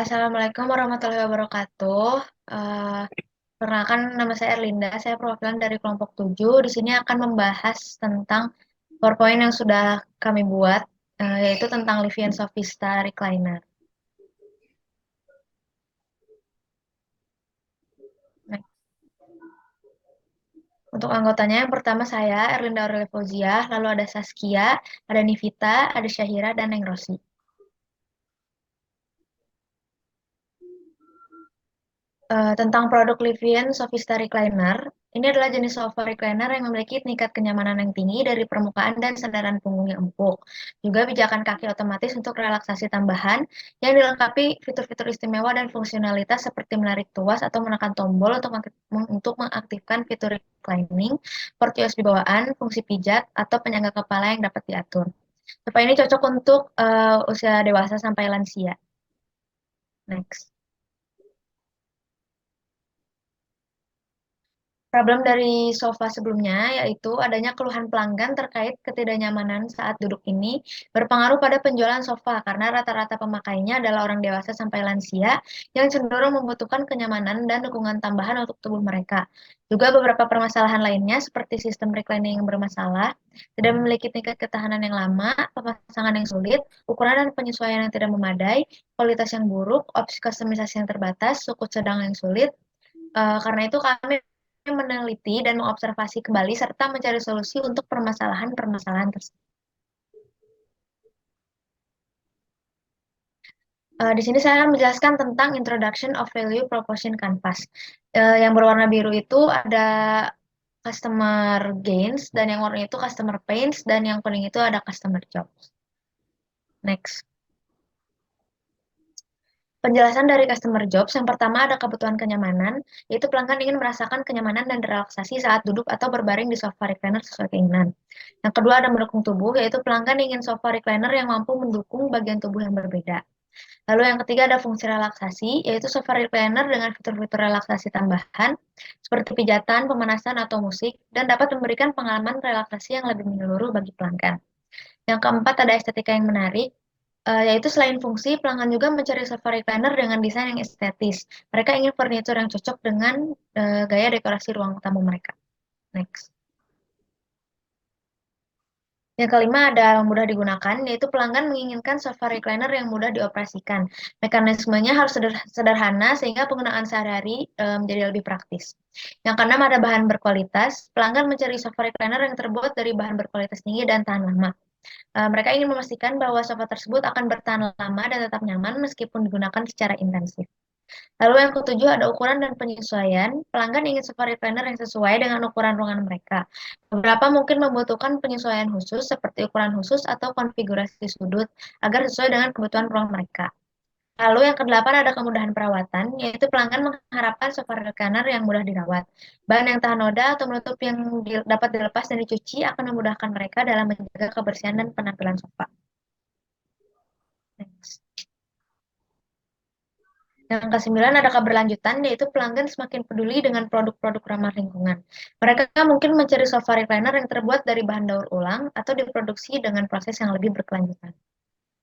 Assalamualaikum warahmatullahi wabarakatuh. Eh, Perkenalkan nama saya Erlinda, saya perwakilan dari kelompok 7. Di sini akan membahas tentang PowerPoint yang sudah kami buat, yaitu tentang Livian Sofista Recliner. Nah, untuk anggotanya yang pertama saya, Erlinda Aurelia Fauzia, lalu ada Saskia, ada Nivita, ada Syahira, dan Neng Rosi. Tentang produk Livian Sofista Recliner, ini adalah jenis sofa recliner yang memiliki tingkat kenyamanan yang tinggi dari permukaan dan sandaran punggung yang empuk. Juga pijakan kaki otomatis untuk relaksasi tambahan yang dilengkapi fitur-fitur istimewa dan fungsionalitas seperti menarik tuas atau menekan tombol untuk mengaktifkan fitur reclining, port USB bawaan, fungsi pijat, atau penyangga kepala yang dapat diatur. Sofa ini cocok untuk usia dewasa sampai lansia. Next. Problem dari sofa sebelumnya yaitu adanya keluhan pelanggan terkait ketidaknyamanan saat duduk ini berpengaruh pada penjualan sofa karena rata-rata pemakainya adalah orang dewasa sampai lansia yang cenderung membutuhkan kenyamanan dan dukungan tambahan untuk tubuh mereka. Juga beberapa permasalahan lainnya seperti sistem reclining yang bermasalah, tidak memiliki tingkat ketahanan yang lama, pemasangan yang sulit, ukuran dan penyesuaian yang tidak memadai, kualitas yang buruk, opsi kustomisasi yang terbatas, suku sedang yang sulit. Karena itu kami meneliti dan mengobservasi kembali serta mencari solusi untuk permasalahan-permasalahan tersebut. Di sini saya akan menjelaskan tentang Introduction of Value Proposition Canvas. Yang berwarna biru itu ada customer gains, dan yang warna itu customer pains, dan yang kuning itu ada customer jobs. Next. Penjelasan dari customer jobs, yang pertama ada kebutuhan kenyamanan, yaitu pelanggan ingin merasakan kenyamanan dan relaksasi saat duduk atau berbaring di sofa recliner sesuai keinginan. Yang kedua ada mendukung tubuh, yaitu pelanggan ingin sofa recliner yang mampu mendukung bagian tubuh yang berbeda. Lalu yang ketiga ada fungsi relaksasi, yaitu sofa recliner dengan fitur-fitur relaksasi tambahan, seperti pijatan, pemanasan, atau musik, dan dapat memberikan pengalaman relaksasi yang lebih menyeluruh bagi pelanggan. Yang keempat ada estetika yang menarik, yaitu selain fungsi, pelanggan juga mencari sofa recliner dengan desain yang estetis. Mereka ingin furnitur yang cocok dengan gaya dekorasi ruang tamu mereka. Next. Yang kelima ada yang mudah digunakan, yaitu pelanggan menginginkan sofa recliner yang mudah dioperasikan. Mekanismenya harus sederhana sehingga penggunaan sehari-hari menjadi lebih praktis. Yang keenam ada bahan berkualitas. Pelanggan mencari sofa recliner yang terbuat dari bahan berkualitas tinggi dan tahan lama. Mereka ingin memastikan bahwa sofa tersebut akan bertahan lama dan tetap nyaman meskipun digunakan secara intensif. Lalu yang ketujuh ada ukuran dan penyesuaian. Pelanggan ingin sofa recliner yang sesuai dengan ukuran ruangan mereka. Beberapa mungkin membutuhkan penyesuaian khusus seperti ukuran khusus atau konfigurasi sudut agar sesuai dengan kebutuhan ruang mereka. Lalu yang kedelapan ada kemudahan perawatan, yaitu pelanggan mengharapkan sofa recliner yang mudah dirawat. Bahan yang tahan noda atau menutup yang dapat dilepas dan dicuci akan memudahkan mereka dalam menjaga kebersihan dan penampilan sofa. Next. Yang kesembilan ada keberlanjutan, yaitu pelanggan semakin peduli dengan produk-produk ramah lingkungan. Mereka mungkin mencari sofa recliner yang terbuat dari bahan daur ulang atau diproduksi dengan proses yang lebih berkelanjutan.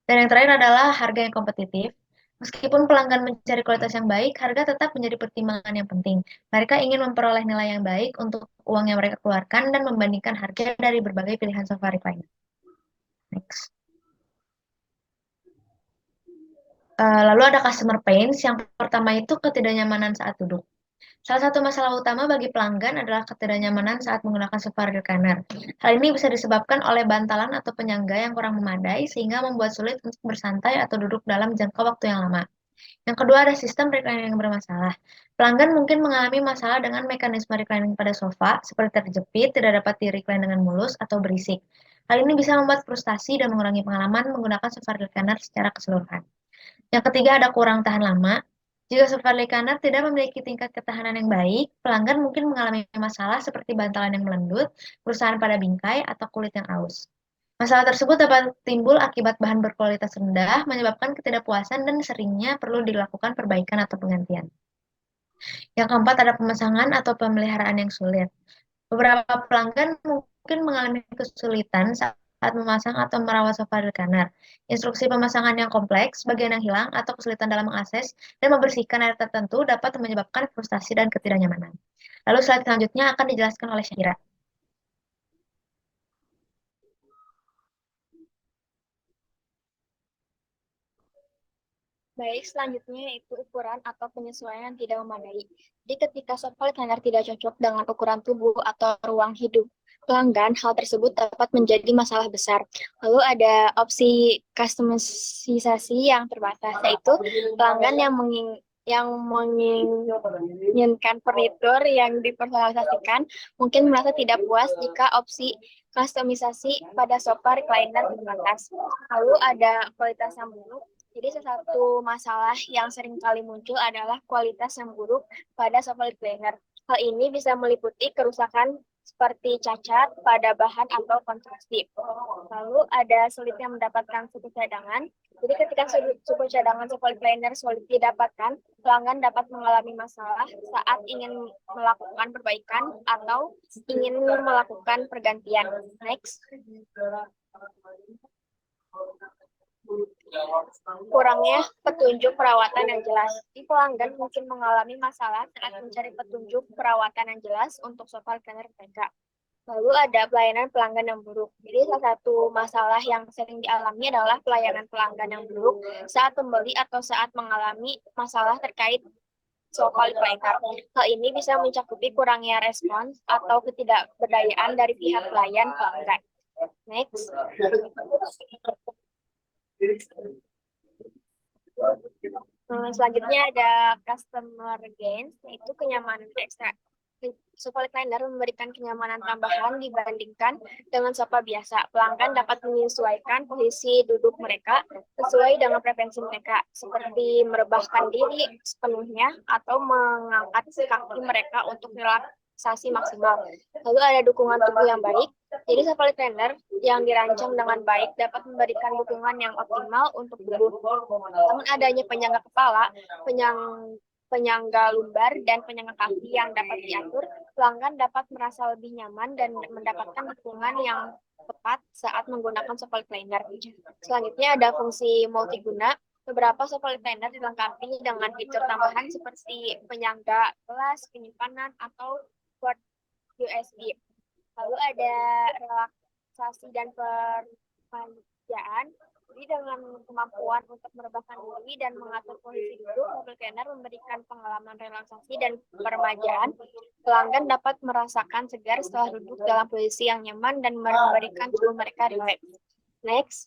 Dan yang terakhir adalah harga yang kompetitif. Meskipun pelanggan mencari kualitas yang baik, harga tetap menjadi pertimbangan yang penting. Mereka ingin memperoleh nilai yang baik untuk uang yang mereka keluarkan dan membandingkan harga dari berbagai pilihan sofa recliner. Next. Lalu ada customer pains. Yang pertama itu ketidaknyamanan saat duduk. Salah satu masalah utama bagi pelanggan adalah ketidaknyamanan saat menggunakan sofa recliner. Hal ini bisa disebabkan oleh bantalan atau penyangga yang kurang memadai sehingga membuat sulit untuk bersantai atau duduk dalam jangka waktu yang lama. Yang kedua ada sistem reclining yang bermasalah. Pelanggan mungkin mengalami masalah dengan mekanisme reclining pada sofa, seperti terjepit, tidak dapat di-recline dengan mulus, atau berisik. Hal ini bisa membuat frustasi dan mengurangi pengalaman menggunakan sofa recliner secara keseluruhan. Yang ketiga ada kurang tahan lama. Jika sofa recliner tidak memiliki tingkat ketahanan yang baik, pelanggan mungkin mengalami masalah seperti bantalan yang melendut, kerusakan pada bingkai, atau kulit yang aus. Masalah tersebut dapat timbul akibat bahan berkualitas rendah, menyebabkan ketidakpuasan dan seringnya perlu dilakukan perbaikan atau penggantian. Yang keempat ada pemasangan atau pemeliharaan yang sulit. Beberapa pelanggan mungkin mengalami kesulitan saat saat memasang atau merawat sofa recliner. Instruksi pemasangan yang kompleks, bagian yang hilang, atau kesulitan dalam mengakses dan membersihkan area tertentu dapat menyebabkan frustasi dan ketidaknyamanan. Lalu slide selanjutnya akan dijelaskan oleh Syakira. Baik, selanjutnya yaitu ukuran atau penyesuaian yang tidak memadai. Jadi ketika sofa recliner tidak cocok dengan ukuran tubuh atau ruang hidup pelanggan, hal tersebut dapat menjadi masalah besar. Lalu ada opsi kustomisasi yang terbatas, yaitu pelanggan yang menginginkan furnitur yang dipersonalisasikan mungkin merasa tidak puas jika opsi kustomisasi pada sofa recliner terbatas. Lalu ada kualitas yang buruk. Jadi salah satu masalah yang sering kali muncul adalah kualitas yang buruk pada sofa recliner. Hal ini bisa meliputi kerusakan seperti cacat pada bahan atau konstruksi. Lalu ada sulitnya mendapatkan suku cadangan. Jadi ketika suku cadangan sofa recliner sulit didapatkan, pelanggan dapat mengalami masalah saat ingin melakukan perbaikan atau ingin melakukan pergantian. Next. Kurangnya petunjuk perawatan yang jelas. Di pelanggan mungkin mengalami masalah saat mencari petunjuk perawatan yang jelas untuk sofa recliner mereka. Lalu ada pelayanan pelanggan yang buruk. Jadi salah satu masalah yang sering dialami adalah pelayanan pelanggan yang buruk saat membeli atau saat mengalami masalah terkait sofa recliner. Hal ini bisa mencakupi kurangnya respons atau ketidakberdayaan dari pihak pelayan pelanggan. Next. Selanjutnya ada customer gains, yaitu kenyamanan ekstra. Sofa recliner memberikan kenyamanan tambahan dibandingkan dengan sofa biasa. Pelanggan dapat menyesuaikan posisi duduk mereka sesuai dengan preferensi mereka, seperti merebahkan diri sepenuhnya atau mengangkat kaki mereka untuk relaksasi maksimal. Lalu ada dukungan tubuh yang baik. Jadi sofa recliner yang dirancang dengan baik dapat memberikan dukungan yang optimal untuk tubuh. Namun adanya penyangga kepala, penyangga lumbar, dan penyangga kaki yang dapat diatur, pelanggan dapat merasa lebih nyaman dan mendapatkan dukungan yang tepat saat menggunakan sofa recliner. Selanjutnya ada fungsi multiguna. Beberapa sofa recliner dilengkapi dengan fitur tambahan seperti penyangga kelas, penyimpanan, atau port USB. Lalu ada relaksasi dan permajaan. Jadi dengan kemampuan untuk merebahkan diri dan mengatur posisi duduk, mobil trainer memberikan pengalaman relaksasi dan permajaan. Pelanggan dapat merasakan segar setelah duduk dalam posisi yang nyaman dan memberikan tubuh mereka rileks. Next.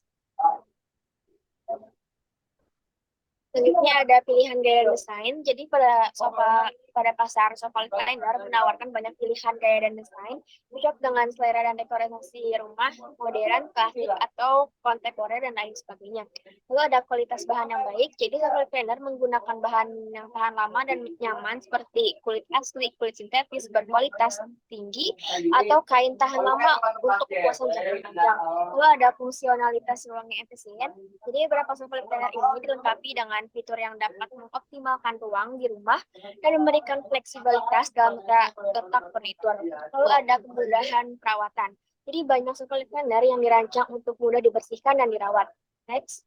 Selanjutnya ada pilihan gaya dan desain. Jadi pada pasar sofa recliner menawarkan banyak pilihan gaya dan desain cocok dengan selera dan dekorasi rumah, modern, klasik, atau kontemporer, dan lain sebagainya. Lalu ada kualitas bahan yang baik. Jadi sofa recliner menggunakan bahan yang tahan lama dan nyaman seperti kulit asli, kulit sintetis berkualitas tinggi, atau kain tahan lama untuk puasan jangka panjang. Lalu ada fungsionalitas ruang yang efisien. Jadi beberapa sofa recliner ini dilengkapi dengan fitur yang dapat mengoptimalkan ruang di rumah dan memberikan fleksibilitas dalam letak furnitur. Lalu ada kemudahan perawatan. Jadi banyak sofa recliner yang dirancang untuk mudah dibersihkan dan dirawat. Next.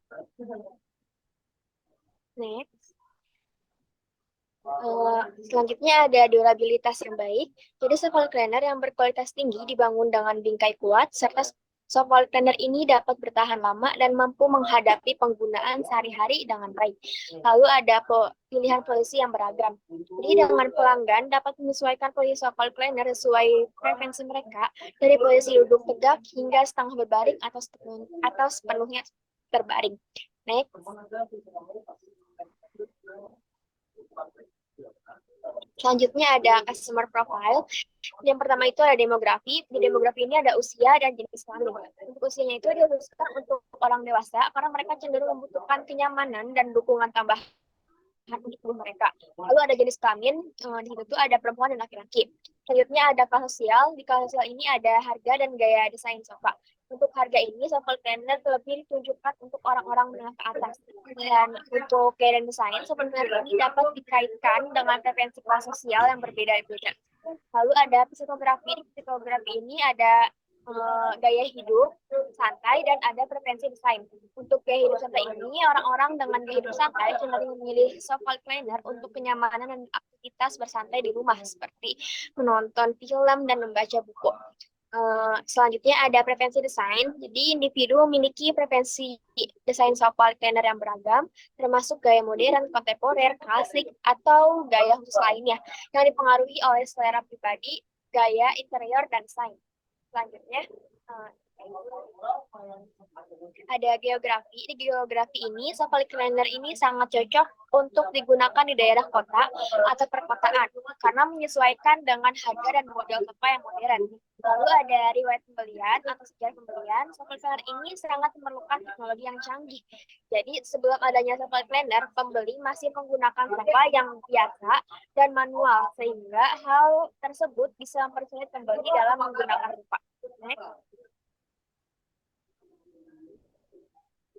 Next. Selanjutnya ada durabilitas yang baik. Jadi sofa recliner yang berkualitas tinggi dibangun dengan bingkai kuat serta sofa recliner ini dapat bertahan lama dan mampu menghadapi penggunaan sehari-hari dengan baik. Lalu ada pilihan posisi yang beragam. Jadi dengan pelanggan dapat menyesuaikan posisi sofa recliner sesuai preferensi mereka, dari posisi duduk tegak hingga setengah berbaring atau sepenuhnya terbaring. Next. Selanjutnya ada customer profile. Yang pertama itu ada demografi. Di demografi ini ada usia dan jenis kelamin. Untuk usianya itu dikhususkan untuk orang dewasa karena mereka cenderung membutuhkan kenyamanan dan dukungan tambahan untuk tubuh mereka. Lalu ada jenis kelamin, di situ tuh ada perempuan dan laki-laki. Selanjutnya ada kelas sosial. Di kelas sosial ini ada harga dan gaya desain sofa. Untuk harga ini, sofa recliner lebih ditunjukkan untuk orang-orang menengah ke atas. Dan untuk gaya dan desain, sofa recliner ini dapat dikaitkan dengan preferensi kelas sosial yang berbeda-beda. Lalu ada psikografi. Di psikografi ini ada gaya hidup santai dan ada preferensi desain. Untuk gaya hidup santai ini, orang-orang dengan gaya hidup santai cenderung memilih sofa recliner untuk kenyamanan dan aktivitas bersantai di rumah seperti menonton film dan membaca buku. Selanjutnya ada preferensi desain. Jadi individu memiliki preferensi desain sofa recliner yang beragam, termasuk gaya modern, kontemporer, klasik, atau gaya khusus lainnya yang dipengaruhi oleh selera pribadi, gaya interior, dan desain. Selanjutnya, eh, ada geografi. Di geografi ini, sofa recliner ini sangat cocok untuk digunakan di daerah kota atau perkotaan karena menyesuaikan dengan harga dan model sofa yang modern. Lalu ada riwayat pembelian atau sejarah pembelian. Sofa recliner ini sangat memerlukan teknologi yang canggih. Jadi sebelum adanya sofa recliner, pembeli masih menggunakan sofa yang biasa dan manual sehingga hal tersebut bisa mempersulit pembeli dalam menggunakan sofa. Next.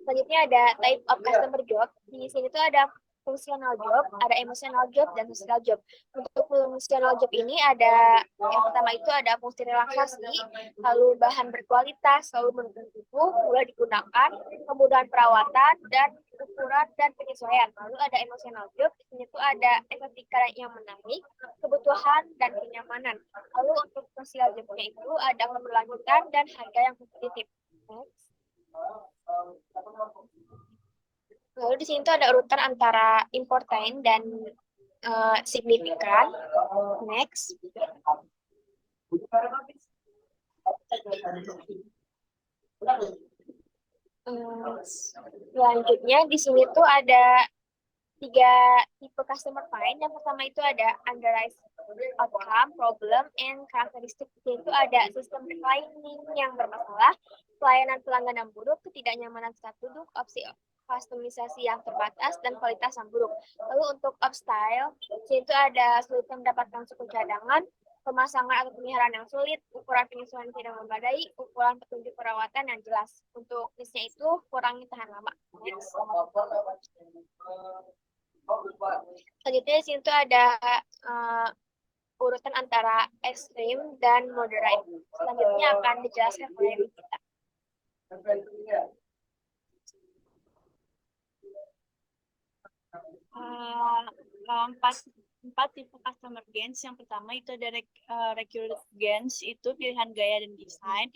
Selanjutnya ada type of customer job. Di sini tuh ada fungsional job, ada emotional job, dan social job. Untuk fungsional job ini ada, yang pertama itu ada fungsi relaksasi, lalu bahan berkualitas, lalu mendukung tubuh, mulai digunakan, kemudahan perawatan, dan ukuran dan penyesuaian. Lalu ada emotional job, di sini tuh ada estetika yang menarik, kebutuhan, dan kenyamanan. Lalu untuk social jobnya itu ada keberlanjutan dan harga yang kompetitif. Next. Lalu di sini tuh ada urutan antara important dan signifikan. Next. Selanjutnya di sini tuh ada 3 tipe customer find. Yang pertama itu ada underlying outcome, problem, and characteristic. Itu ada sistem declining yang bermasalah, pelayanan pelanggan yang buruk, ketidaknyamanan saat duduk, opsi kustomisasi yang terbatas, dan kualitas yang buruk. Lalu untuk upstyle, itu ada sulit mendapatkan suku cadangan, pemasangan atau pemeliharaan yang sulit, ukuran penyesuaian tidak memadai, ukuran petunjuk perawatan yang jelas. Untuk listnya itu kurangi tahan lama. Next. Selanjutnya di sini tuh ada urutan antara ekstrim dan moderate. Selanjutnya akan dijelaskan oleh kita. Empat tipe customer gains. Yang pertama itu ada recurrent gains, itu pilihan gaya dan desain.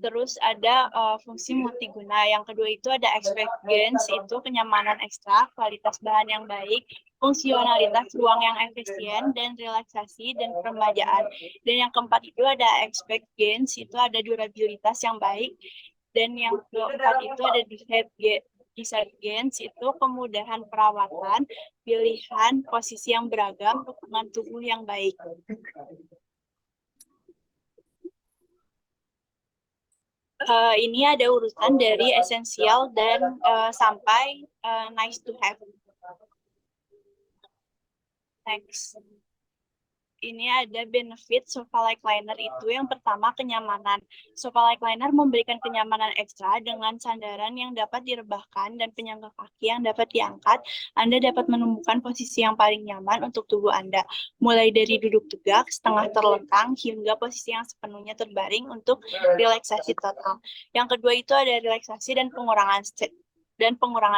Terus ada fungsi multiguna. Yang kedua itu ada expect gains, itu kenyamanan ekstra, kualitas bahan yang baik, fungsionalitas ruang yang efisien, dan relaksasi dan peremajaan. Dan yang keempat itu ada expect gains, itu ada durabilitas yang baik. Dan yang keempat itu ada design gains, itu kemudahan perawatan, pilihan posisi yang beragam, dukungan tubuh yang baik. Ini ada urutan dari esensial dan sampai nice to have. Next. Ini ada benefit sofa recliner itu. Yang pertama, kenyamanan. Sofa recliner memberikan kenyamanan ekstra dengan sandaran yang dapat direbahkan dan penyangga kaki yang dapat diangkat. Anda dapat menemukan posisi yang paling nyaman untuk tubuh Anda, mulai dari duduk tegak, setengah terlentang, hingga posisi yang sepenuhnya terbaring untuk relaksasi total. Yang kedua itu ada relaksasi dan pengurangan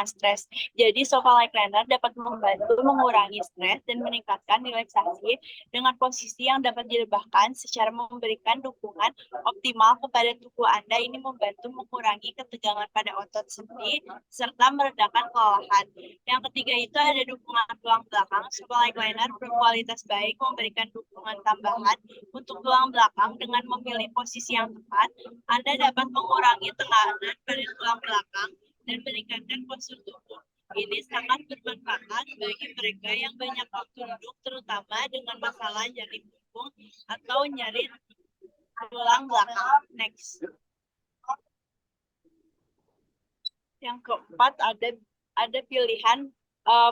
stres. Jadi sofa recliner dapat membantu mengurangi stres dan meningkatkan relaksasi dengan posisi yang dapat direbahkan secara memberikan dukungan optimal kepada tubuh Anda. Ini membantu mengurangi ketegangan pada otot sendi serta meredakan kelelahan. Yang ketiga itu ada dukungan tulang belakang. Sofa recliner berkualitas baik memberikan dukungan tambahan untuk tulang belakang. Dengan memilih posisi yang tepat, Anda dapat mengurangi tekanan pada tulang belakang dan meningkatkan postur tubuh. Ini sangat bermanfaat bagi mereka yang banyak waktu duduk, terutama dengan masalah nyeri punggung atau nyeri tulang belakang. Next. Yang keempat ada pilihan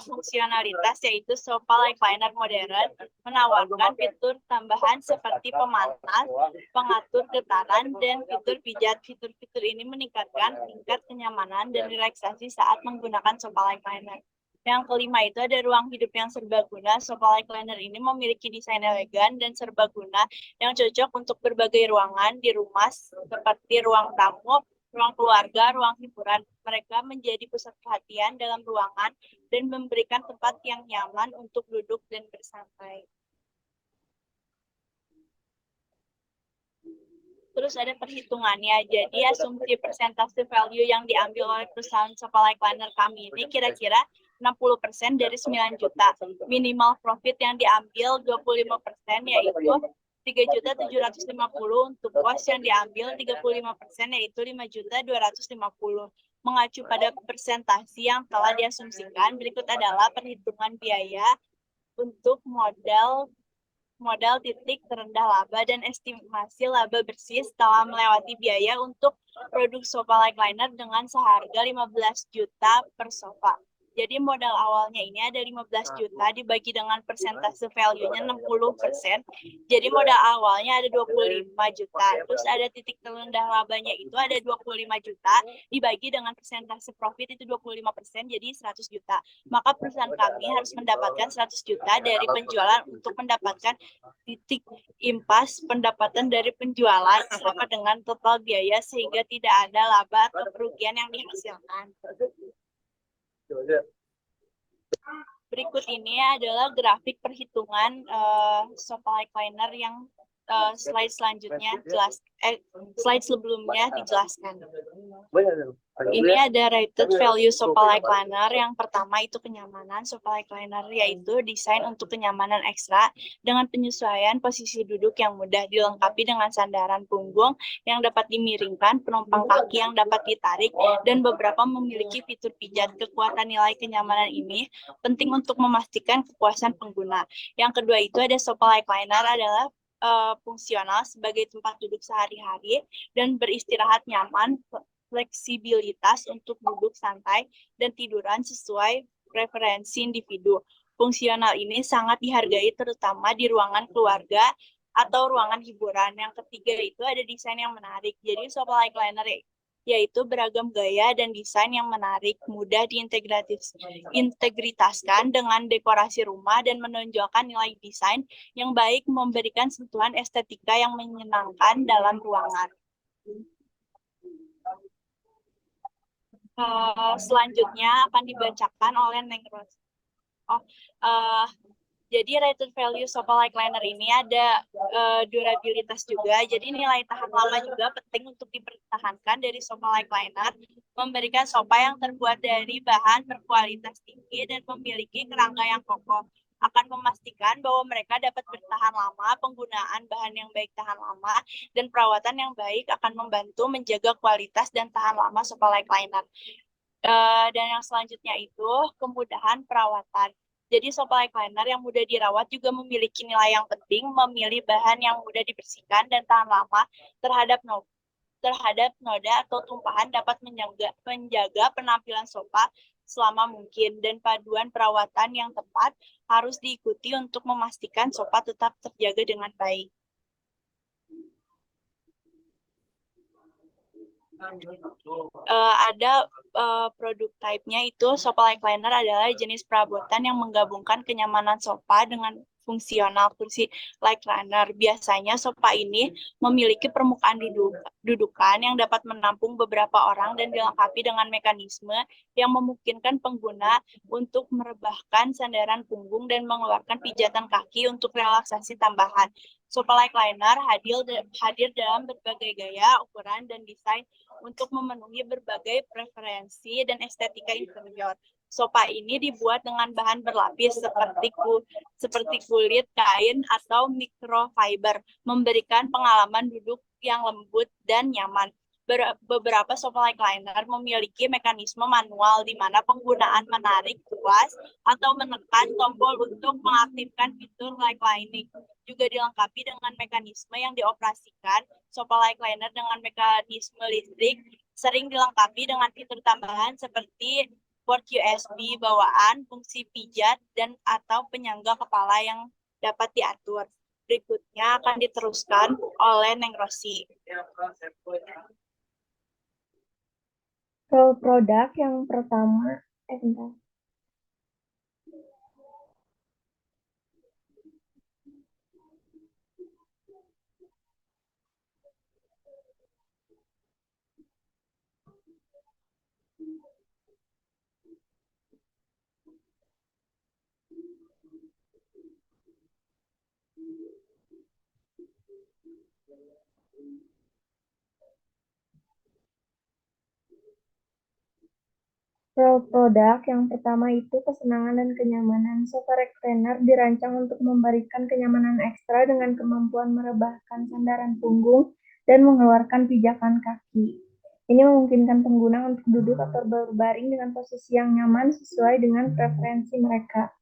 fungsionalitas, yaitu sofa recliner modern menawarkan fitur tambahan seperti pemanas, pengatur getaran, dan fitur pijat. Fitur-fitur ini meningkatkan tingkat kenyamanan dan relaksasi saat menggunakan sofa recliner. Yang kelima itu ada ruang hidup yang serbaguna. Sofa Lightliner ini memiliki desain elegan dan serbaguna yang cocok untuk berbagai ruangan di rumah seperti ruang tamu, ruang keluarga, ruang hiburan. Mereka menjadi pusat perhatian dalam ruangan dan memberikan tempat yang nyaman untuk duduk dan bersantai. Terus ada perhitungannya. Jadi asumsi persentase value yang diambil oleh perusahaan Sofa Lightliner kami ini kira-kira 60% dari 9 juta. Minimal profit yang diambil 25%, yaitu 3.750.000 untuk kos yang diambil 35%, yaitu 5.250.000. Mengacu pada persentase yang telah diasumsikan, berikut adalah perhitungan biaya untuk modal titik terendah laba dan estimasi laba bersih setelah melewati biaya untuk produk sofa Lightliner dengan seharga 15 juta per sofa. Jadi modal awalnya ini ada 15 juta dibagi dengan persentase value-nya 60%. Jadi modal awalnya ada 25 juta. Terus ada titik terendah labanya itu ada 25 juta dibagi dengan persentase profit itu 25%, jadi 100 juta. Maka perusahaan kami harus mendapatkan 100 juta dari penjualan untuk mendapatkan titik impas pendapatan dari penjualan sama dengan total biaya sehingga tidak ada laba atau kerugian yang dihasilkan. Berikut ini adalah grafik perhitungan sofa Lightliner yang slide sebelumnya dijelaskan. Ini ada rated value sofa Lightliner. Yang pertama itu kenyamanan sofa Lightliner, yaitu desain untuk kenyamanan ekstra dengan penyesuaian posisi duduk yang mudah, dilengkapi dengan sandaran punggung yang dapat dimiringkan, penumpang kaki yang dapat ditarik, dan beberapa memiliki fitur pijat. Kekuatan nilai kenyamanan ini penting untuk memastikan kepuasan pengguna. Yang kedua itu ada sofa Lightliner adalah fungsional sebagai tempat duduk sehari-hari dan beristirahat nyaman, fleksibilitas untuk duduk santai dan tiduran sesuai preferensi individu. Fungsional ini sangat dihargai terutama di ruangan keluarga atau ruangan hiburan. Yang ketiga itu ada desain yang menarik. Jadi sofa Lightliner yaitu beragam gaya dan desain yang menarik, mudah diintegritaskan dengan dekorasi rumah dan menonjolkan nilai desain yang baik, memberikan sentuhan estetika yang menyenangkan dalam ruangan. Selanjutnya akan dibacakan oleh Neng Ros. Jadi rated value sofa Lightliner ini ada durabilitas juga. Jadi nilai tahan lama juga penting untuk dipertahankan dari sofa Lightliner. Memberikan sofa yang terbuat dari bahan berkualitas tinggi dan memiliki kerangka yang kokoh. Akan memastikan bahwa mereka dapat bertahan lama, penggunaan bahan yang baik tahan lama, dan perawatan yang baik akan membantu menjaga kualitas dan tahan lama sofa Lightliner. Dan yang selanjutnya itu kemudahan perawatan. Jadi sofa Lightliner yang mudah dirawat juga memiliki nilai yang penting, memilih bahan yang mudah dibersihkan dan tahan lama terhadap noda atau tumpahan dapat menjaga penampilan sofa selama mungkin, dan paduan perawatan yang tepat harus diikuti untuk memastikan sofa tetap terjaga dengan baik. Ada produk type-nya itu sofa Lightliner adalah jenis perabotan yang menggabungkan kenyamanan sofa dengan fungsional kursi Lightliner. Biasanya sofa ini memiliki permukaan dudukan yang dapat menampung beberapa orang dan dilengkapi dengan mekanisme yang memungkinkan pengguna untuk merebahkan sandaran punggung dan mengeluarkan pijatan kaki untuk relaksasi tambahan. Sofa Lightliner hadir dalam berbagai gaya, ukuran, dan desain untuk memenuhi berbagai preferensi dan estetika interior. Sofa ini dibuat dengan bahan berlapis seperti kulit, kain, atau microfiber, memberikan pengalaman duduk yang lembut dan nyaman. Beberapa sofa Lightliner memiliki mekanisme manual di mana penggunaan menarik tuas atau menekan tombol untuk mengaktifkan fitur Lightliner. Juga dilengkapi dengan mekanisme yang dioperasikan. Sofa Lightliner dengan mekanisme listrik sering dilengkapi dengan fitur tambahan seperti port USB bawaan, fungsi pijat, dan atau penyangga kepala yang dapat diatur. Berikutnya akan diteruskan oleh Neng Rosi. Produk yang pertama, Role produk yang pertama itu kesenangan dan kenyamanan. Sofa recliner dirancang untuk memberikan kenyamanan ekstra dengan kemampuan merebahkan sandaran punggung dan mengeluarkan pijakan kaki. Ini memungkinkan pengguna untuk duduk atau berbaring dengan posisi yang nyaman sesuai dengan preferensi mereka.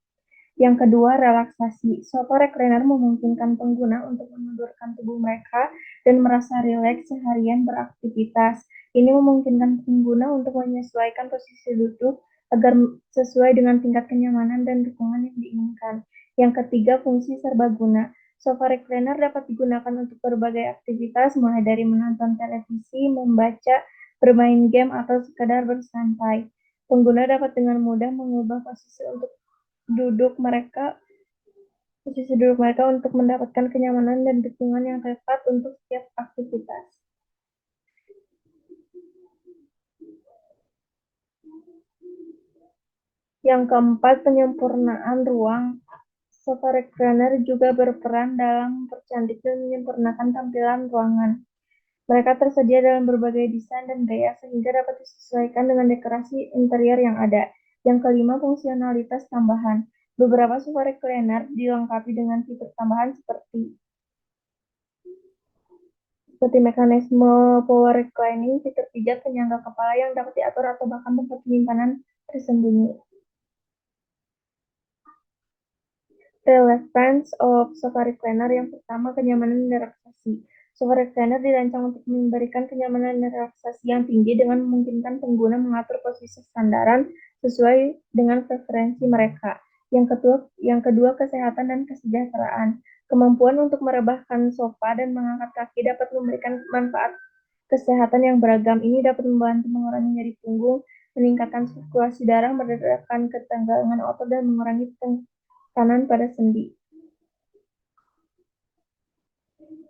Yang kedua, relaksasi. Sofa recliner memungkinkan pengguna untuk menundukkan tubuh mereka dan merasa rileks seharian beraktivitas. Ini memungkinkan pengguna untuk menyesuaikan posisi duduk agar sesuai dengan tingkat kenyamanan dan dukungan yang diinginkan. Yang ketiga, fungsi serbaguna. Sofa recliner dapat digunakan untuk berbagai aktivitas, mulai dari menonton televisi, membaca, bermain game, atau sekadar bersantai. Pengguna dapat dengan mudah mengubah posisi duduk mereka untuk mendapatkan kenyamanan dan dukungan yang tepat untuk setiap aktivitas. Yang keempat, penyempurnaan ruang. Sofa recliner juga berperan dalam mempercantik dan menyempurnakan tampilan ruangan. Mereka tersedia dalam berbagai desain dan gaya sehingga dapat disesuaikan dengan dekorasi interior yang ada. Yang kelima, fungsionalitas tambahan. Beberapa sofa recliner dilengkapi dengan fitur tambahan seperti mekanisme power reclining, fitur pijat penyangga kepala yang dapat diatur, atau bahkan tempat penyimpanan tersembunyi. Relevance of sofa recliner. Yang pertama, kenyamanan dan relaksasi. Sofa recliner dirancang untuk memberikan kenyamanan dan relaksasi yang tinggi dengan memungkinkan pengguna mengatur posisi sandaran sesuai dengan preferensi mereka. Yang kedua, kesehatan dan kesejahteraan. Kemampuan untuk merebahkan sofa dan mengangkat kaki dapat memberikan manfaat kesehatan yang beragam. Ini dapat membantu mengurangi nyeri punggung, meningkatkan sirkulasi darah, meredakan ketegangan otot, dan mengurangi tekanan pada sendi.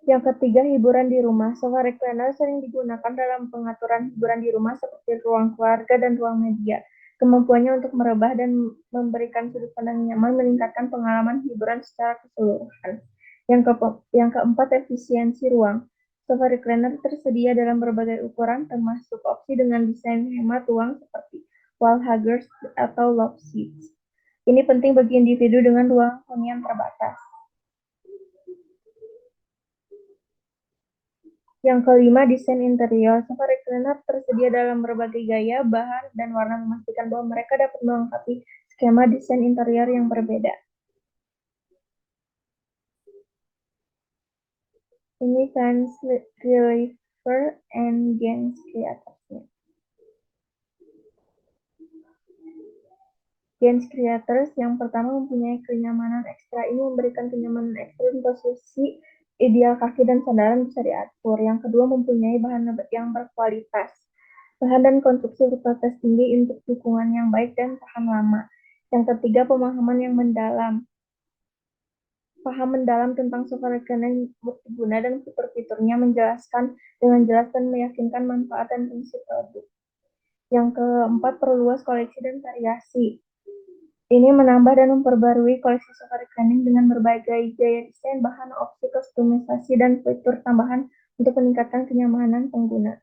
Yang ketiga, hiburan di rumah. Sofa recliner sering digunakan dalam pengaturan hiburan di rumah seperti ruang keluarga dan ruang media. Kemampuannya untuk merebah dan memberikan sudut pandang nyaman meningkatkan pengalaman hiburan secara keseluruhan. Yang keempat, efisiensi ruang. Sofa recliner tersedia dalam berbagai ukuran, termasuk opsi dengan desain hemat ruang seperti wall huggers atau love seats. Ini penting bagi individu dengan ruang hunian terbatas. Yang kelima, desain interior. Sofa recliner tersedia dalam berbagai gaya, bahan, dan warna, memastikan bahwa mereka dapat melengkapi skema desain interior yang berbeda. Ini fans reliever and Gens Creators. Gens Creators yang pertama mempunyai kenyamanan ekstra. Ini memberikan kenyamanan ekstrim, posisi ideal kaki dan sandaran bisa diatur. Yang kedua, mempunyai bahan yang berkualitas. Bahan dan konstruksi berkualitas tinggi untuk dukungan yang baik dan tahan lama. Yang ketiga, pemahaman yang mendalam. Paham mendalam tentang sofa recliner multiguna dan fitur-fiturnya, menjelaskan dengan jelas dan meyakinkan manfaat dan fungsi produk. Yang keempat, perluas koleksi dan variasi. Ini menambah dan memperbarui koleksi sofa reclining dengan berbagai gaya desain, bahan, opsi, kustomisasi, dan fitur tambahan untuk meningkatkan kenyamanan pengguna.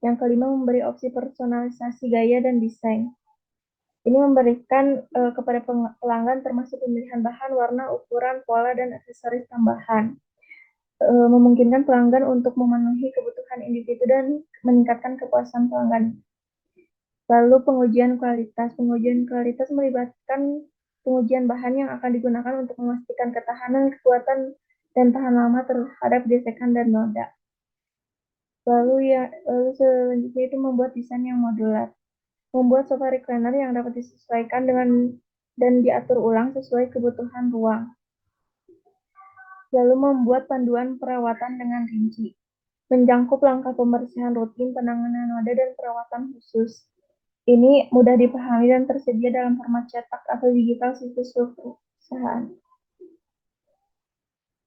Yang kelima, memberi opsi personalisasi gaya dan desain. Ini memberikan kepada pelanggan termasuk pemilihan bahan, warna, ukuran, pola, dan aksesoris tambahan. Memungkinkan pelanggan untuk memenuhi kebutuhan individu dan meningkatkan kepuasan pelanggan. Lalu pengujian kualitas. Pengujian kualitas melibatkan pengujian bahan yang akan digunakan untuk memastikan ketahanan, kekuatan, dan tahan lama terhadap gesekan dan noda. Lalu selanjutnya itu membuat desain yang modular. Membuat sofa recliner yang dapat disesuaikan dengan dan diatur ulang sesuai kebutuhan ruang. Lalu membuat panduan perawatan dengan rinci. Menjangkup langkah pembersihan rutin, penanganan noda, dan perawatan khusus. Ini mudah dipahami dan tersedia dalam format cetak atau digital situs perusahaan.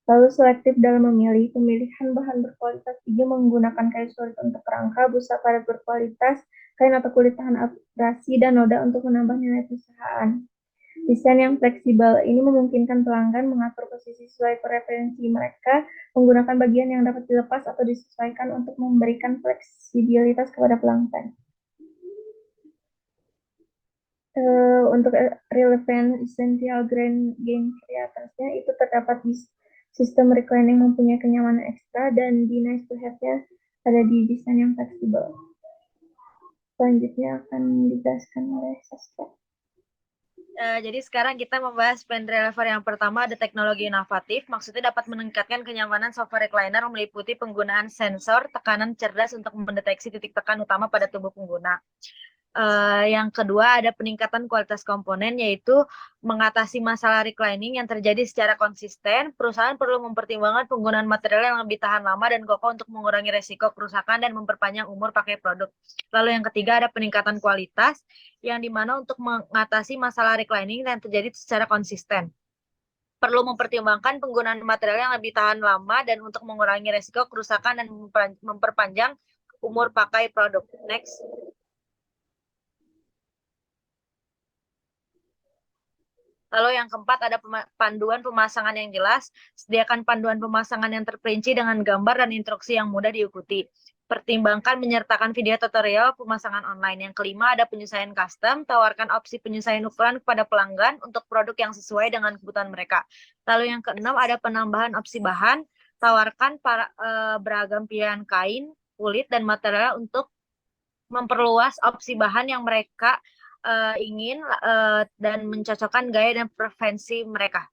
Lalu selektif dalam memilih. Pemilihan bahan berkualitas tinggi menggunakan kayu solid untuk kerangka, busa padat berkualitas, kain atau kulit tahan abrasi dan noda untuk menambah nilai perusahaan. Desain yang fleksibel ini memungkinkan pelanggan mengatur posisi sesuai preferensi mereka menggunakan bagian yang dapat dilepas atau disesuaikan untuk memberikan fleksibilitas kepada pelanggan. Untuk relevant essential gain creators-nya itu terdapat di sistem reclining mempunyai kenyamanan ekstra dan di nice to have-nya ada di desain yang fleksibel. Selanjutnya akan dijelaskan oleh Saskia. Jadi sekarang kita membahas pen relever yang pertama, ada teknologi inovatif. Maksudnya dapat meningkatkan kenyamanan sofa recliner meliputi penggunaan sensor tekanan cerdas untuk mendeteksi titik tekan utama pada tubuh pengguna. Yang kedua ada peningkatan kualitas komponen, yaitu mengatasi masalah reclining yang terjadi secara konsisten. Perusahaan perlu mempertimbangkan penggunaan material yang lebih tahan lama dan kokoh untuk mengurangi resiko kerusakan dan memperpanjang umur pakai produk. Lalu yang ketiga ada peningkatan kualitas, yang dimana untuk mengatasi masalah reclining yang terjadi secara konsisten. Perlu mempertimbangkan penggunaan material yang lebih tahan lama dan untuk mengurangi resiko kerusakan dan memperpanjang umur pakai produk. Next. Lalu yang keempat ada panduan pemasangan yang jelas. Sediakan panduan pemasangan yang terperinci dengan gambar dan instruksi yang mudah diikuti. Pertimbangkan menyertakan video tutorial pemasangan online. Yang kelima ada penyesuaian custom. Tawarkan opsi penyesuaian ukuran kepada pelanggan untuk produk yang sesuai dengan kebutuhan mereka. Lalu yang keenam ada penambahan opsi bahan. Tawarkan beragam pilihan kain, kulit, dan material untuk memperluas opsi bahan yang mereka ingin dan mencocokkan gaya dan preferensi mereka.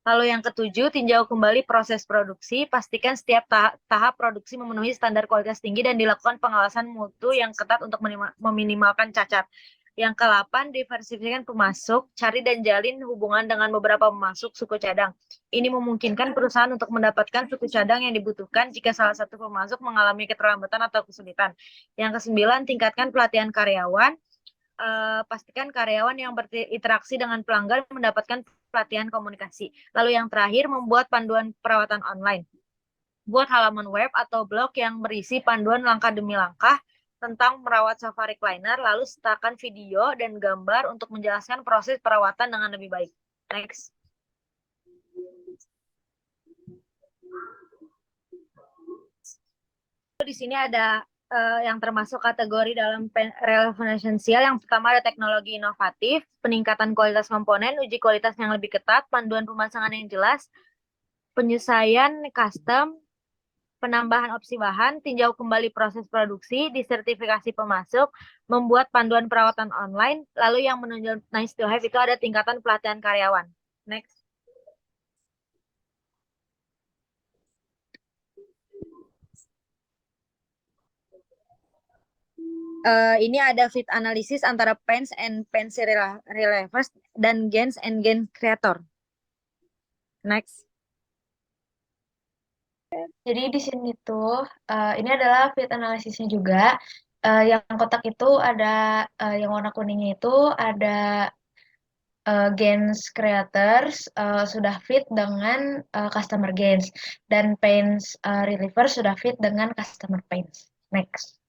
Lalu yang ketujuh, tinjau kembali proses produksi. Pastikan setiap tahap produksi memenuhi standar kualitas tinggi dan dilakukan pengawasan mutu yang ketat untuk meminimalkan cacat. Yang ke-8, diversifikasikan pemasok. Cari dan jalin hubungan dengan beberapa pemasok suku cadang. Ini memungkinkan perusahaan untuk mendapatkan suku cadang yang dibutuhkan jika salah satu pemasok mengalami keterlambatan atau kesulitan. Yang ke-9, tingkatkan pelatihan karyawan. Pastikan karyawan yang berinteraksi dengan pelanggan mendapatkan pelatihan komunikasi. Lalu yang terakhir, membuat panduan perawatan online. Buat halaman web atau blog yang berisi panduan langkah demi langkah tentang merawat sofa recliner, lalu sertakan video dan gambar untuk menjelaskan proses perawatan dengan lebih baik. Next. Di sini ada yang termasuk kategori dalam relevant essential. Yang pertama ada teknologi inovatif, peningkatan kualitas komponen, uji kualitas yang lebih ketat, panduan pemasangan yang jelas, penyesuaian custom, penambahan opsi bahan, tinjau kembali proses produksi, disertifikasi pemasok, membuat panduan perawatan online, lalu yang menunjukkan nice to have itu ada tingkatan pelatihan karyawan. Next. Ini ada fit analisis antara pens and pens relievers dan gains and gain creator. Next. Jadi di sini tuh ini adalah fit analisisnya juga. Yang kotak itu ada yang warna kuningnya itu ada gains creators sudah fit dengan customer gains dan pains reliever sudah fit dengan customer pains. Next.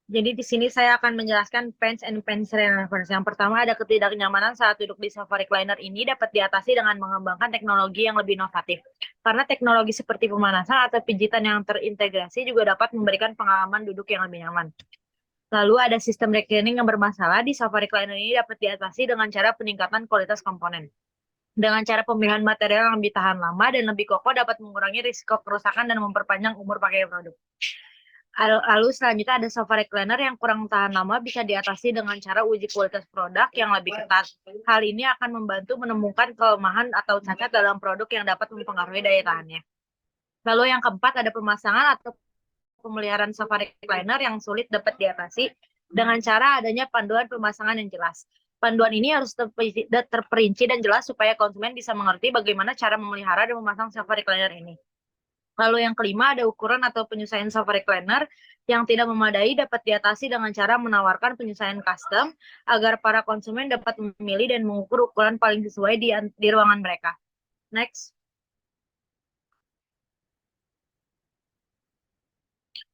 Jadi di sini saya akan menjelaskan pens and pens relievers. Yang pertama ada ketidaknyamanan saat duduk di sofa recliner ini dapat diatasi dengan mengembangkan teknologi yang lebih inovatif. Karena teknologi seperti pemanasan atau pijitan yang terintegrasi juga dapat memberikan pengalaman duduk yang lebih nyaman. Lalu ada sistem reclining yang bermasalah di sofa recliner ini dapat diatasi dengan cara peningkatan kualitas komponen. Dengan cara pemilihan material yang lebih tahan lama dan lebih kokoh dapat mengurangi risiko kerusakan dan memperpanjang umur pakai produk. Lalu selanjutnya ada sofa recliner yang kurang tahan lama bisa diatasi dengan cara uji kualitas produk yang lebih ketat. Hal ini akan membantu menemukan kelemahan atau cacat dalam produk yang dapat mempengaruhi daya tahannya. Lalu yang keempat ada pemasangan atau pemeliharaan sofa recliner yang sulit dapat diatasi dengan cara adanya panduan pemasangan yang jelas. Panduan ini harus terperinci dan jelas supaya konsumen bisa mengerti bagaimana cara memelihara dan memasang sofa recliner ini. Lalu yang kelima ada ukuran atau penyesuaian sofa recliner yang tidak memadai dapat diatasi dengan cara menawarkan penyesuaian custom agar para konsumen dapat memilih dan mengukur ukuran paling sesuai di ruangan mereka. Next.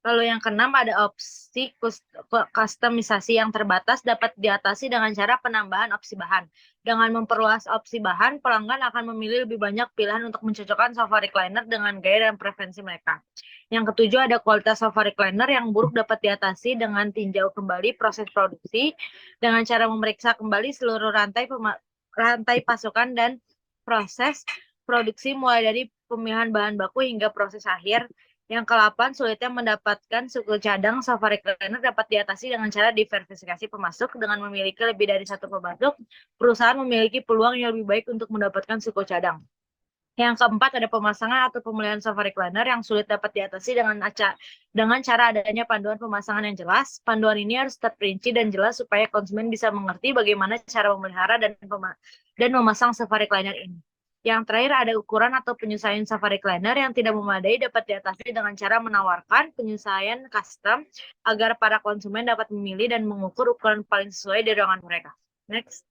Lalu yang keenam ada opsi kustomisasi yang terbatas dapat diatasi dengan cara penambahan opsi bahan. Dengan memperluas opsi bahan, pelanggan akan memilih lebih banyak pilihan untuk mencocokkan sofa recliner dengan gaya dan preferensi mereka. Yang ketujuh ada kualitas sofa recliner yang buruk dapat diatasi dengan tinjau kembali proses produksi dengan cara memeriksa kembali seluruh rantai pasokan dan proses produksi mulai dari pemilihan bahan baku hingga proses akhir. Yang ke-8, sulitnya mendapatkan suku cadang sofa recliner dapat diatasi dengan cara diversifikasi pemasok. Dengan memiliki lebih dari satu pemasok, perusahaan memiliki peluang yang lebih baik untuk mendapatkan suku cadang. Yang keempat ada pemasangan atau pemilihan sofa recliner yang sulit dapat diatasi dengan cara adanya panduan pemasangan yang jelas. Panduan ini harus terperinci dan jelas supaya konsumen bisa mengerti bagaimana cara memelihara dan memasang sofa recliner ini. Yang terakhir ada ukuran atau penyesuaian sofa recliner yang tidak memadai dapat diatasi dengan cara menawarkan penyesuaian custom agar para konsumen dapat memilih dan mengukur ukuran paling sesuai di ruangan mereka. Next.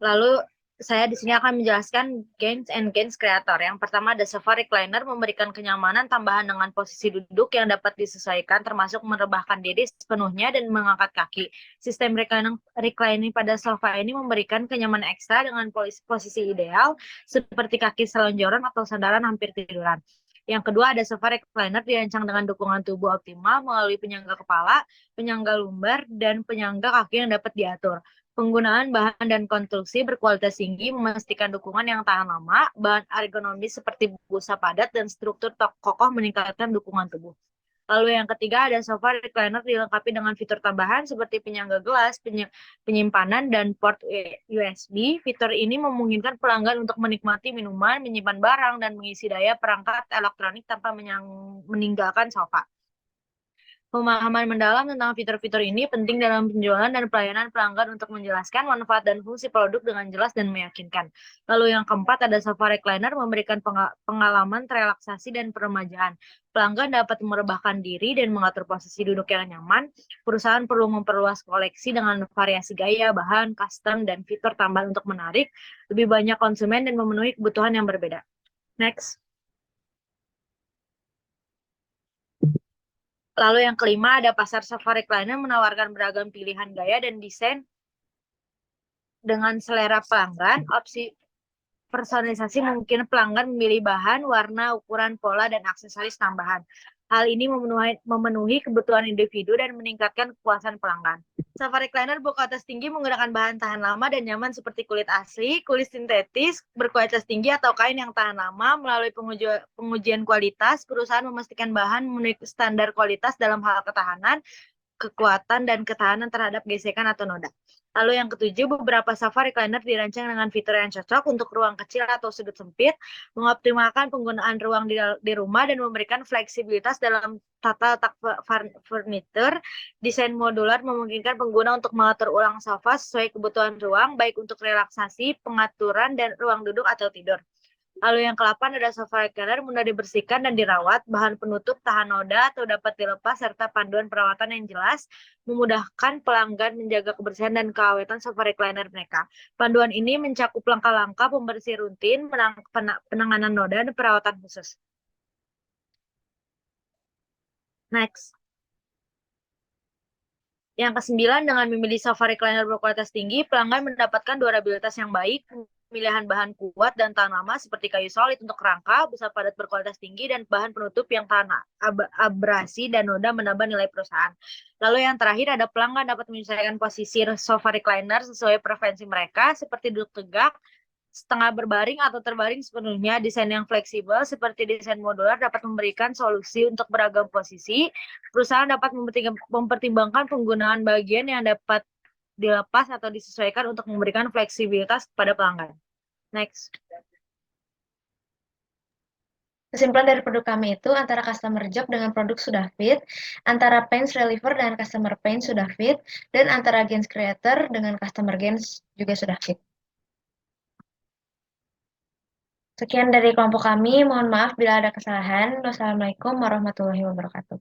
Lalu saya di sini akan menjelaskan gains and gains creator. Yang pertama ada sofa recliner memberikan kenyamanan tambahan dengan posisi duduk yang dapat disesuaikan termasuk merebahkan diri sepenuhnya dan mengangkat kaki. Sistem reclining pada sofa ini memberikan kenyamanan ekstra dengan posisi ideal seperti kaki selonjoran atau sandaran hampir tiduran. Yang kedua ada sofa recliner dirancang dengan dukungan tubuh optimal melalui penyangga kepala, penyangga lumbar, dan penyangga kaki yang dapat diatur. Penggunaan bahan dan konstruksi berkualitas tinggi memastikan dukungan yang tahan lama, bahan ergonomis seperti busa padat, dan struktur kokoh meningkatkan dukungan tubuh. Lalu yang ketiga ada sofa recliner dilengkapi dengan fitur tambahan seperti penyangga gelas, penyimpanan, dan port USB. Fitur ini memungkinkan pelanggan untuk menikmati minuman, menyimpan barang, dan mengisi daya perangkat elektronik tanpa meninggalkan sofa. Pemahaman mendalam tentang fitur-fitur ini penting dalam penjualan dan pelayanan pelanggan untuk menjelaskan manfaat dan fungsi produk dengan jelas dan meyakinkan. Lalu yang keempat ada sofa recliner memberikan pengalaman relaksasi dan peremajaan. Pelanggan dapat merebahkan diri dan mengatur posisi duduk yang nyaman. Perusahaan perlu memperluas koleksi dengan variasi gaya, bahan, custom, dan fitur tambahan untuk menarik lebih banyak konsumen dan memenuhi kebutuhan yang berbeda. Next. Lalu yang kelima ada pasar sofa recliner menawarkan beragam pilihan gaya dan desain dengan selera pelanggan. Opsi personalisasi mungkin pelanggan memilih bahan, warna, ukuran, pola, dan aksesoris tambahan. Hal ini memenuhi kebutuhan individu dan meningkatkan kepuasan pelanggan. Sofa recliner berkualitas tinggi menggunakan bahan tahan lama dan nyaman seperti kulit asli, kulit sintetis, berkualitas tinggi atau kain yang tahan lama. Melalui pengujian kualitas, perusahaan memastikan bahan memenuhi standar kualitas dalam hal ketahanan, kekuatan, dan ketahanan terhadap gesekan atau noda. Lalu yang ketujuh, beberapa sofa recliner dirancang dengan fitur yang cocok untuk ruang kecil atau sudut sempit, mengoptimalkan penggunaan ruang di rumah dan memberikan fleksibilitas dalam tata letak furnitur. Desain modular memungkinkan pengguna untuk mengatur ulang sofa sesuai kebutuhan ruang, baik untuk relaksasi, pengaturan, dan ruang duduk atau tidur. Lalu yang ke-8 ada sofa recliner mudah dibersihkan dan dirawat, bahan penutup tahan noda atau dapat dilepas, serta panduan perawatan yang jelas, memudahkan pelanggan menjaga kebersihan dan keawetan sofa recliner mereka. Panduan ini mencakup langkah-langkah pembersih rutin, penanganan noda, dan perawatan khusus. Next. Yang ke-9, dengan memilih sofa recliner berkualitas tinggi, pelanggan mendapatkan durabilitas yang baik, pemilihan bahan kuat dan tahan lama seperti kayu solid untuk rangka, busa padat berkualitas tinggi, dan bahan penutup yang tahan abrasi dan noda menambah nilai perusahaan. Lalu yang terakhir ada pelanggan dapat menyesuaikan posisi sofa recliner sesuai preferensi mereka, seperti duduk tegak, setengah berbaring atau terbaring sepenuhnya. Desain yang fleksibel seperti desain modular dapat memberikan solusi untuk beragam posisi. Perusahaan dapat mempertimbangkan penggunaan bagian yang dapat dilepas atau disesuaikan untuk memberikan fleksibilitas kepada pelanggan. Next. Kesimpulan dari produk kami itu antara customer job dengan produk sudah fit, antara pains reliever dengan customer pains sudah fit, dan antara gains creator dengan customer gains juga sudah fit. Sekian dari kelompok kami. Mohon maaf bila ada kesalahan. Wassalamualaikum warahmatullahi wabarakatuh.